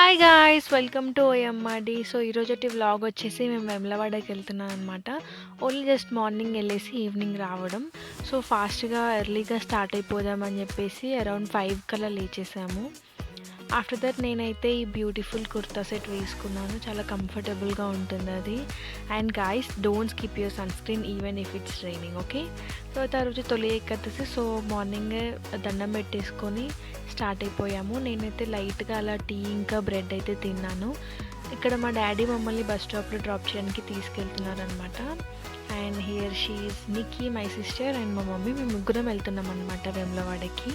Hi guys! Welcome to OMRD. So, ఈరోజటి vlog వచ్చేసి మేము వేములవాడకి వెళ్తున్నాం అనమాట. ఓన్లీ జస్ట్ మార్నింగ్ వెళ్ళేసి ఈవినింగ్ రావడం. సో, ఫాస్ట్‌గా ఎర్లీగా స్టార్ట్ అయిపోదాం అని చెప్పేసి అరౌండ్ 5 కల్లా లేచేసాము. ఆఫ్టర్ దట్ నేనైతే ఈ బ్యూటిఫుల్ కుర్తా సెట్ వేసుకున్నాను. చాలా కంఫర్టబుల్గా ఉంటుంది అది. And guys, don't skip your son screen even if it's raining, okay? So, ఆ రోజు తొలి ఏకాదశి. సో, మార్నింగే దండం పెట్టేసుకొని స్టార్ట్ అయిపోయాము. నేనైతే లైట్గా అలా టీ ఇంకా బ్రెడ్ అయితే తిన్నాను. ఇక్కడ మా డాడీ మమ్మల్ని బస్ స్టాప్లో డ్రాప్ చేయడానికి తీసుకెళ్తున్నారనమాట. And here she is Nikki, my sister and మా మమ్మీ. మేము ముగ్గురం వెళ్తున్నాం అనమాట వేములవాడకి.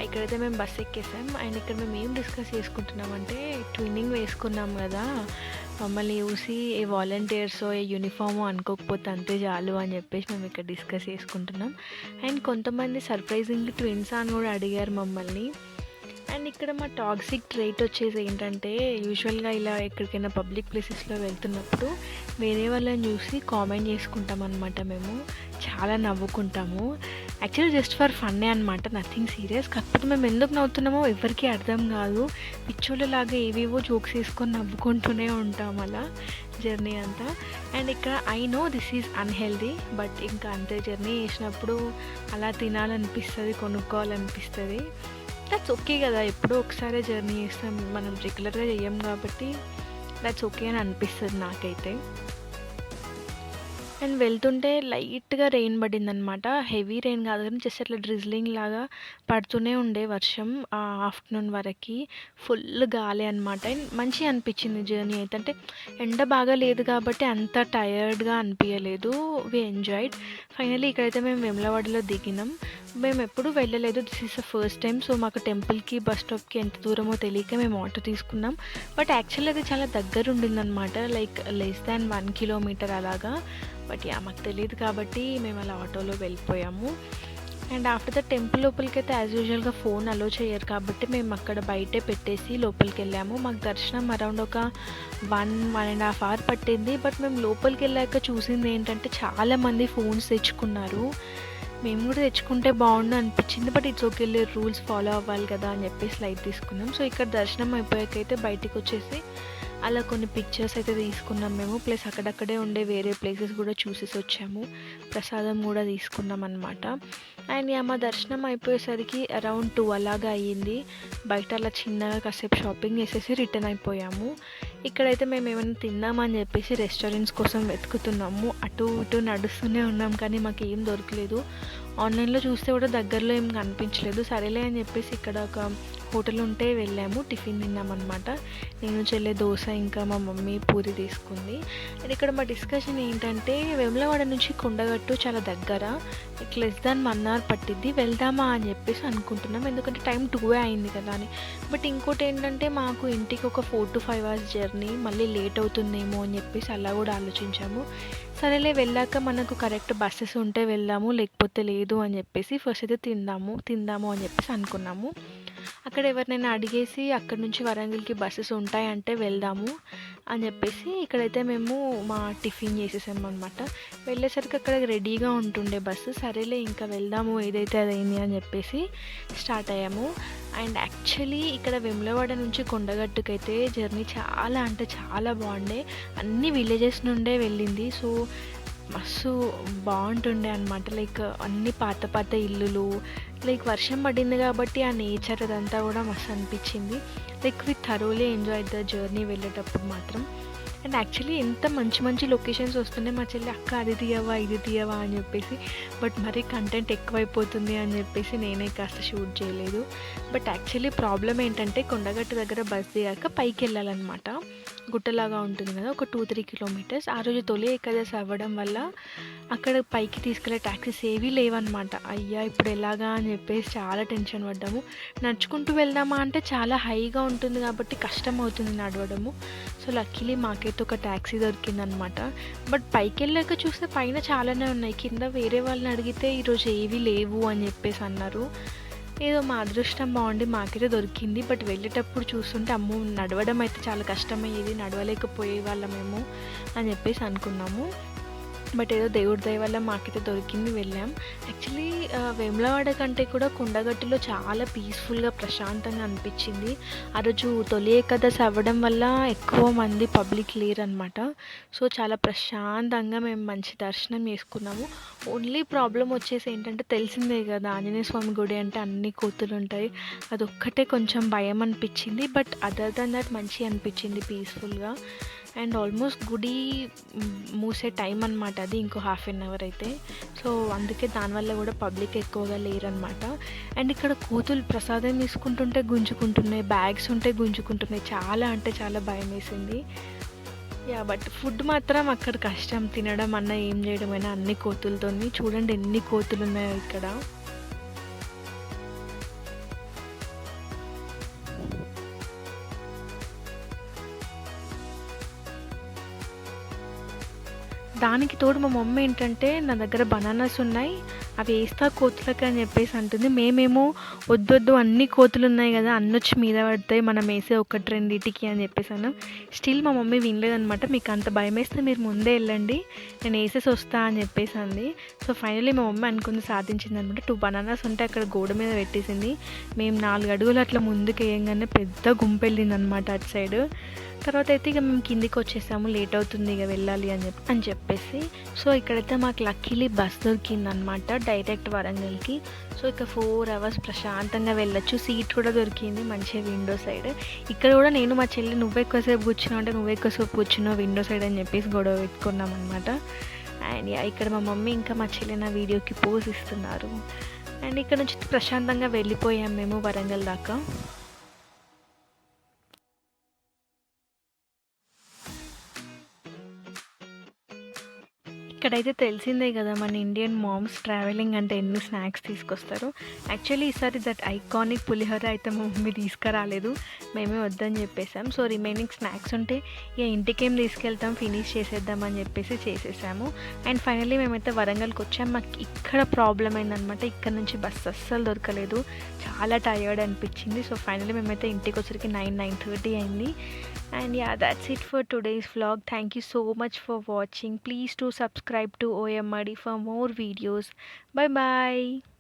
ఇక్కడైతే మేము బస్ ఎక్కేసాం. అండ్ ఇక్కడ మేము ఏం డిస్కస్ చేసుకుంటున్నామంటే, ట్విన్నింగ్ వేసుకున్నాం కదా, మమ్మల్ని చూసి ఏ వాలంటీర్సో ఏ యూనిఫామో అనుకోకపోతే అంతే చాలు అని చెప్పేసి మేము ఇక్కడ డిస్కస్ చేసుకుంటున్నాం. అండ్ కొంతమంది సర్ప్రైజింగ్లీ ట్విన్స్ అని కూడా అడిగారు మమ్మల్ని. అండ్ ఇక్కడ మా టాక్సిక్ ట్రైట్ వచ్చేసి ఏంటంటే, యూజువల్గా ఇలా ఎక్కడికైనా పబ్లిక్ ప్లేసెస్లో వెళ్తున్నప్పుడు వేరే వాళ్ళని చూసి కామెంట్ చేసుకుంటాం అనమాట. మేము చాలా నవ్వుకుంటాము. యాక్చువల్లీ జస్ట్ ఫర్ ఫన్నే అనమాట, నథింగ్ సీరియస్. కాకపోతే మేము ఎందుకు నవ్వుతున్నామో ఎవరికీ అర్థం కాదు. పిచ్చోళ్ళలాగా ఏవేవో జోక్స్ వేసుకొని నవ్వుకుంటూనే ఉంటాం అలా జర్నీ అంతా. అండ్ ఇక్కడ I know this is unhealthy, but ఇంకా అంతే, జర్నీ చేసినప్పుడు అలా తినాలనిపిస్తుంది, కొనుక్కోవాలనిపిస్తుంది. దట్స్ ఓకే కదా, ఎప్పుడో ఒకసారి జర్నీ చేస్తాం, మనం రెగ్యులర్గా చేయం కాబట్టి దట్స్ ఓకే అని అనిపిస్తుంది నాకైతే. అండ్ వెళ్తుంటే లైట్గా రెయిన్ పడిందనమాట. హెవీ రెయిన్ కాదు కానీ జస్ట్ అట్లా డ్రిజ్లింగ్ లాగా పడుతూనే ఉండే వర్షం ఆఫ్టర్నూన్ వరకు. ఫుల్ గాలి అనమాట. అండ్ మంచిగా అనిపించింది జర్నీ అయితే. అంటే ఎండ బాగా లేదు కాబట్టి అంత టయర్డ్గా అనిపించలేదు. We enjoyed. ఫైనలీ ఇక్కడైతే మేము వేములవాడలో దిగినాం. మేము ఎప్పుడూ వెళ్ళలేదు, this is the first time. So, మాకు టెంపుల్కి బస్ స్టాప్కి ఎంత దూరమో తెలియక మేము ఆటో తీసుకున్నాం. బట్ యాక్చువల్లీ అది చాలా దగ్గర ఉండిందనమాట, లైక్ లెస్ దాన్ 1 కిలోమీటర్ అలాగా. బట్ మాకు తెలియదు కాబట్టి మేము అలా ఆటోలో వెళ్ళిపోయాము. అండ్ ఆఫ్టర్ ద టెంపుల్ లోపలికి అయితే యాజ్ యూజువల్గా ఫోన్ అలో చేయరు కాబట్టి మేము అక్కడ బయటే పెట్టేసి లోపలికి వెళ్ళాము. మాకు దర్శనం అరౌండ్ ఒక 1.5 అవర్ పట్టింది. బట్ మేము లోపలికి వెళ్ళాక చూసింది ఏంటంటే, చాలామంది ఫోన్స్ తెచ్చుకున్నారు. మేము కూడా తెచ్చుకుంటే బాగుండు అనిపించింది. But it's okay, rules follow అవ్వాలి కదా అని చెప్పేసి లైట్ తీసుకున్నాం. సో, ఇక్కడ దర్శనం అయిపోయాకైతే బయటికి వచ్చేసి అలా కొన్ని పిక్చర్స్ అయితే తీసుకున్నాం మేము. ప్లస్ అక్కడక్కడే ఉండే వేరే ప్లేసెస్ కూడా చూసేసి వచ్చాము. ప్రసాదం కూడా తీసుకున్నాం అనమాట. అండ్ మా దర్శనం అయిపోయేసరికి అరౌండ్ 2 అలాగా అయ్యింది. బయట అలా చిన్నగా కాసేపు షాపింగ్ చేసేసి రిటర్న్ అయిపోయాము. ఇక్కడైతే మేము ఏమైనా తిందామని చెప్పేసి రెస్టారెంట్స్ కోసం వెతుకుతున్నాము. అటు ఇటు నడుస్తూనే ఉన్నాం కానీ మాకు ఏం దొరకలేదు. ఆన్లైన్లో చూస్తే కూడా దగ్గరలో ఏం కనిపించలేదు. సరేలే అని చెప్పేసి ఇక్కడ ఒక హోటల్ ఉంటే వెళ్ళాము, టిఫిన్ తిన్నామన్నమాట. నేను చెల్లె దోశ ఇంకా మా మమ్మీ పూరి తీసుకుంది. అండ్ ఇక్కడ మా డిస్కషన్ ఏంటంటే, వేములవాడ నుంచి కొండగట్టు చాలా దగ్గర, ఇట్లా లెస్ దాన్ 1 అవర్ పట్టిద్ది, వెళ్దామా అని చెప్పేసి అనుకుంటున్నాం. ఎందుకంటే టైం 2 అయింది కదా అని. బట్ ఇంకోటి ఏంటంటే, మాకు ఇంటికి ఒక 4 to 5 అవర్స్ జర్నీ, మళ్ళీ లేట్ అవుతుందేమో అని చెప్పేసి అలా కూడా ఆలోచించాము. సరేలే, వెళ్ళాక మనకు కరెక్ట్ బస్సెస్ ఉంటే వెళ్దాము, లేకపోతే లేదు అని చెప్పేసి ఫస్ట్ అయితే తిందాము అని చెప్పేసి అనుకున్నాము. అక్కడ ఎవరినైనా అడిగేసి అక్కడ నుంచి వరంగల్కి బస్సెస్ ఉంటాయంటే వెళ్దాము అని చెప్పేసి ఇక్కడైతే మేము మా టిఫిన్ చేసేసాము అనమాట. వెళ్ళేసరికి అక్కడ రెడీగా ఉంటుండే బస్సు. సరేలే ఇంకా వెళ్దాము, ఏదైతే అదైంది అని చెప్పేసి స్టార్ట్ అయ్యాము. అండ్ యాక్చువల్లీ ఇక్కడ వేములవాడ నుంచి కొండగట్టుకైతే జర్నీ చాలా అంటే చాలా బాగుండే. అన్ని విలేజెస్ నుండే వెళ్ళింది. సో, మస్తు బాగుంటుండే అనమాట. లైక్ అన్ని పాత ఇల్లులు, లైక్ వర్షం పడింది కాబట్టి ఆ నేచర్ అదంతా కూడా మస్తు అనిపించింది. Like we thoroughly enjoy the journey వెళ్ళేటప్పుడు మాత్రం. అండ్ యాక్చువల్లీ ఎంత మంచి లొకేషన్స్ వస్తున్నాయి. మా చెల్లి అక్క అది తీయవా ఇది తీయవా అని చెప్పేసి, బట్ మరీ కంటెంట్ ఎక్కువైపోతుంది అని చెప్పేసి నేనే కాస్త షూట్ చేయలేదు. బట్ యాక్చువల్లీ ప్రాబ్లం ఏంటంటే, కొండగట్టు దగ్గర బస్ దిగాక పైకి వెళ్ళాలన్నమాట. గుట్టలాగా ఉంటుంది కదా, ఒక 2-3 కిలోమీటర్స్. ఆ రోజు తొలి ఏకాదశి అవ్వడం వల్ల అక్కడ పైకి తీసుకెళ్ళే ట్యాక్సీస్ ఏవీ లేవన్నమాట. అయ్యా ఇప్పుడు ఎలాగా అని చెప్పేసి చాలా టెన్షన్ పడ్డాము. నడుచుకుంటూ వెళ్దామా అంటే చాలా హైగా ఉంటుంది కాబట్టి కష్టం అవుతుంది నడవడము. సో, లక్కీలీ మాకైతే ఒక ట్యాక్సీ దొరికిందనమాట. బట్ పైకి వెళ్ళాక చూస్తే పైన చాలానే ఉన్నాయి. కింద వేరే వాళ్ళని అడిగితే ఈరోజు ఏవీ లేవు అని చెప్పేసి అన్నారు. ఏదో మా అదృష్టం బాగుండి మాకైతే దొరికింది. బట్ వెళ్ళేటప్పుడు చూస్తుంటే అమ్మో, నడవడం అయితే చాలా కష్టమయ్యేది, నడవలేకపోయే వాళ్ళమేమో అని చెప్పేసి అనుకున్నాము. బట్ ఏదో దేవుడి దయ వల్ల మాకైతే దొరికింది, వెళ్ళాం. యాక్చువల్లీ వేములవాడ కంటే కూడా కొండగట్టులో చాలా పీస్‌ఫుల్‌గా, ప్రశాంతంగా అనిపిచ్చింది. ఆ రోజు తొలి ఏకాదశి అవ్వడం వల్ల ఎక్కువ మంది పబ్లిక్ లేరనమాట. సో, చాలా ప్రశాంతంగా మేము మంచి దర్శనం చేసుకున్నాము. ఓన్లీ ప్రాబ్లమ్ వచ్చేసి ఏంటంటే, తెలిసిందే కదా ఆంజనేయ స్వామి గుడి అంటే అన్ని కోతులుంటాయి. అదొక్కటే కొంచెం భయం అనిపిచ్చింది. బట్ అదర్ దెన్ దట్ మంచిగా అనిపిచ్చింది పీస్‌ఫుల్‌గా. అండ్ ఆల్మోస్ట్ గుడి మూసే టైం అనమాట అది, ఇంకో హాఫ్ అన్ అవర్ అయితే. సో అందుకే దానివల్ల కూడా పబ్లిక్ ఎక్కువగా లేరనమాట. అండ్ ఇక్కడ కోతులు ప్రసాదం తీసుకుంటుంటే గుంజుకుంటున్నాయి, బ్యాగ్స్ ఉంటే గుంజుకుంటున్నాయి. చాలా అంటే చాలా భయం వేసింది. బట్ ఫుడ్ మాత్రం అక్కడ కష్టం, తినడం అన్నా ఏం చేయడమైనా అన్ని కోతులతోని. చూడండి ఎన్ని కోతులు ఉన్నాయో ఇక్కడ. దానికి తోడు మా మమ్మీ ఏంటంటే, నా దగ్గర బనానాస్ ఉన్నాయి, అవి వేస్తా కోతులకి అని చెప్పేసి అంటుంది. మేమేమో వద్దొద్దు, అన్ని కోతులు ఉన్నాయి కదా, అన్నొచ్చి మీద పడతాయి, మనం వేసే ఒకటి రెండిటికి అని చెప్పేసాను. స్టిల్ మా మమ్మీ వినలేదనమాట. మీకు అంత భయం వేస్తే మీరు ముందే వెళ్ళండి, నేను వేసేసి వస్తా అని చెప్పేసి అంది. సో ఫైనలీ మా మమ్మీ అనుకుంది సాధించింది అనమాట. 2 బనానాస్ ఉంటే అక్కడ గోడ మీద పెట్టేసింది. మేము 4 అడుగులు అట్లా ముందుకు వేయంగానే పెద్ద గుంపు వెళ్ళింది అనమాట అటు సైడ్. తర్వాత అయితే ఇక మేము కిందికి వచ్చేసాము, లేట్ అవుతుంది ఇక వెళ్ళాలి అని చెప్పేసి. సో ఇక్కడైతే మాకు లక్కీలీ బస్ దొరికిందనమాట డైరెక్ట్ వరంగల్కి. సో ఇక 4 అవర్స్ ప్రశాంతంగా వెళ్ళొచ్చు. సీట్ కూడా దొరికింది మంచిగా విండో సైడ్. ఇక్కడ కూడా నేను మా చెల్లి, నువ్వు ఎక్కువసేపు కూర్చున్నావు అంటే నువ్వు ఎక్కువసేపు కూర్చున్నావు విండో సైడ్ అని చెప్పేసి గొడవ పెట్టుకున్నాం అనమాట. అండ్ ఇక్కడ మా మమ్మీ ఇంకా మా చెల్లి నా వీడియోకి పోజ్ ఇస్తున్నారు. అండ్ ఇక్కడ నుంచి ప్రశాంతంగా వెళ్ళిపోయాం మేము వరంగల్ దాకా. ఇక్కడైతే తెలిసిందే కదా మన ఇండియన్ మామ్స్ ట్రావెలింగ్ అంటే ఎన్ని స్నాక్స్ తీసుకొస్తారు. యాక్చువల్లీ ఈసారి దట్ ఐకానిక్ పులిహోర అయితే మా మమ్మీ తీసుకురాలేదు, మేమే వద్దని చెప్పేసాం. సో రిమైనింగ్ స్నాక్స్ ఉంటే ఇక ఇంటికేం తీసుకెళ్తాం, ఫినిష్ చేసేద్దామని చెప్పేసి చేసేసాము. అండ్ ఫైనల్లీ మేమైతే వరంగల్కి వచ్చాం. మాకు ఇక్కడ ప్రాబ్లం అయిందనమాట, ఇక్కడ నుంచి బస్సు అస్సలు దొరకలేదు, చాలా టయర్డ్ అనిపించింది. సో ఫైనల్లీ మేమైతే ఇంటికి వచ్చరికి 9:30 అయింది. And that's it for today's vlog. Thank you so much for watching. Please do subscribe to OMRD for more videos. Bye bye.